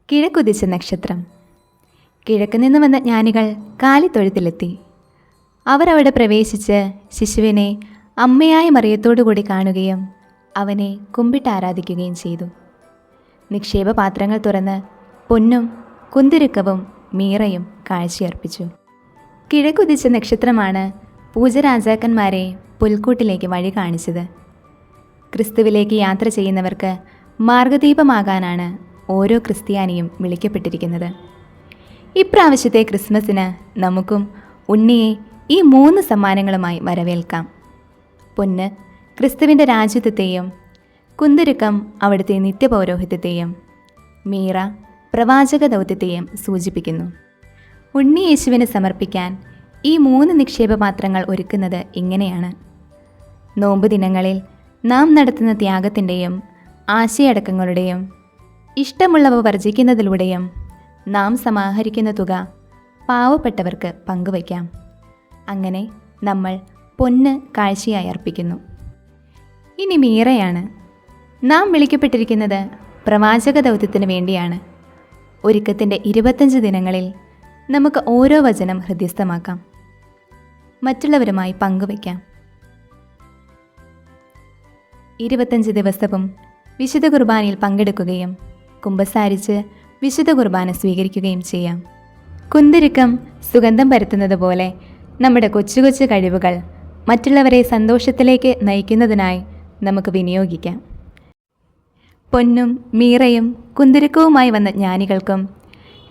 കിഴക്കുദിച്ച നക്ഷത്രം. കിഴക്ക് നിന്ന് വന്ന ജ്ഞാനികൾ കാലിത്തൊഴുത്തിലെത്തി. അവർ അവിടെ പ്രവേശിച്ച് ശിശുവിനെ അമ്മയായ മറിയത്തോടുകൂടി കാണുകയും അവനെ കുമ്പിട്ട് ആരാധിക്കുകയും ചെയ്തു. നിക്ഷേപപാത്രങ്ങൾ തുറന്ന് പൊന്നും കുന്തിരുക്കവും മീറയും കാഴ്ചയർപ്പിച്ചു. കിഴക്കുദിച്ച നക്ഷത്രമാണ് പൂജരാജാക്കന്മാരെ പുൽക്കൂട്ടിലേക്ക് വഴി കാണിച്ചത്. ക്രിസ്തുവിലേക്ക് യാത്ര ചെയ്യുന്നവർക്ക് മാർഗദീപമാകാനാണ് ഓരോ ക്രിസ്ത്യാനിയും വിളിക്കപ്പെട്ടിരിക്കുന്നത്. ഇപ്രാവശ്യത്തെ ക്രിസ്മസിന് നമുക്കും ഉണ്ണിയെ ഈ 3 സമ്മാനങ്ങളുമായി വരവേൽക്കാം. പൊന്ന് ക്രിസ്തുവിൻ്റെ രാജ്യത്വത്തെയും, കുന്തിരുക്കം അവിടുത്തെ നിത്യപൗരോഹിത്യത്തെയും, മീറ പ്രവാചക ദൗത്യത്തെയും സൂചിപ്പിക്കുന്നു. ഉണ്ണി യേശുവിന് സമർപ്പിക്കാൻ ഈ 3 നിക്ഷേപപാത്രങ്ങൾ ഒരുക്കുന്നത് ഇങ്ങനെയാണ്. നോമ്പ് ദിനങ്ങളിൽ നാം നടത്തുന്ന ത്യാഗത്തിൻ്റെയും ആശയടക്കങ്ങളുടെയും ഇഷ്ടമുള്ളവ വർജിക്കുന്നതിലൂടെയും നാം സമാഹരിക്കുന്ന തുക പാവപ്പെട്ടവർക്ക് പങ്കുവയ്ക്കാം. അങ്ങനെ നമ്മൾ പൊന്ന് കാഴ്ചയായി അർപ്പിക്കുന്നു. ഇനി മീറയാണ്. നാം വിളിക്കപ്പെട്ടിരിക്കുന്നത് പ്രവാചക ദൗത്യത്തിന് വേണ്ടിയാണ്. ഒരുക്കത്തിൻ്റെ 25 ദിനങ്ങളിൽ നമുക്ക് ഓരോ വചനം ഹൃദ്യസ്ഥമാക്കാം, മറ്റുള്ളവരുമായി പങ്കുവയ്ക്കാം. 25 ദിവസവും വിശുദ്ധ കുർബാനയിൽ പങ്കെടുക്കുകയും കുമ്പസാരിച്ച് വിശുദ്ധ കുർബാന സ്വീകരിക്കുകയും ചെയ്യാം. കുന്തിരുക്കം സുഗന്ധം പരത്തുന്നത് പോലെ നമ്മുടെ കൊച്ചു കൊച്ചു കഴിവുകൾ മറ്റുള്ളവരെ സന്തോഷത്തിലേക്ക് നയിക്കുന്നതിനായി നമുക്ക് വിനിയോഗിക്കാം. പൊന്നും മീറയും കുന്തിരുക്കവുമായി വന്ന ജ്ഞാനികൾക്കും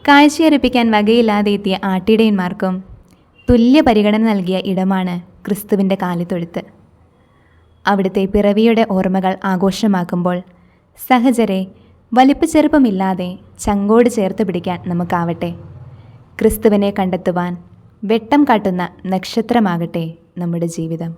കാഴ്ചയർപ്പിക്കാൻ വകയില്ലാതെ എത്തിയ ആട്ടിടയന്മാർക്കും തുല്യ പരിഗണന നൽകിയ ഇടമാണ് ക്രിസ്തുവിൻ്റെ കാലിത്തൊഴുത്ത്. അവിടുത്തെ പിറവിയുടെ ഓർമ്മകൾ ആഘോഷമാക്കുമ്പോൾ സഹചരെ വലിപ്പച്ചെറുപ്പമില്ലാതെ ചങ്കോട് ചേർത്ത് പിടിക്കാൻ നമുക്കാവട്ടെ. ക്രിസ്തുവിനെ കണ്ടെത്തുവാൻ വെട്ടം കാട്ടുന്ന നക്ഷത്രമാകട്ടെ നമ്മുടെ ജീവിതം.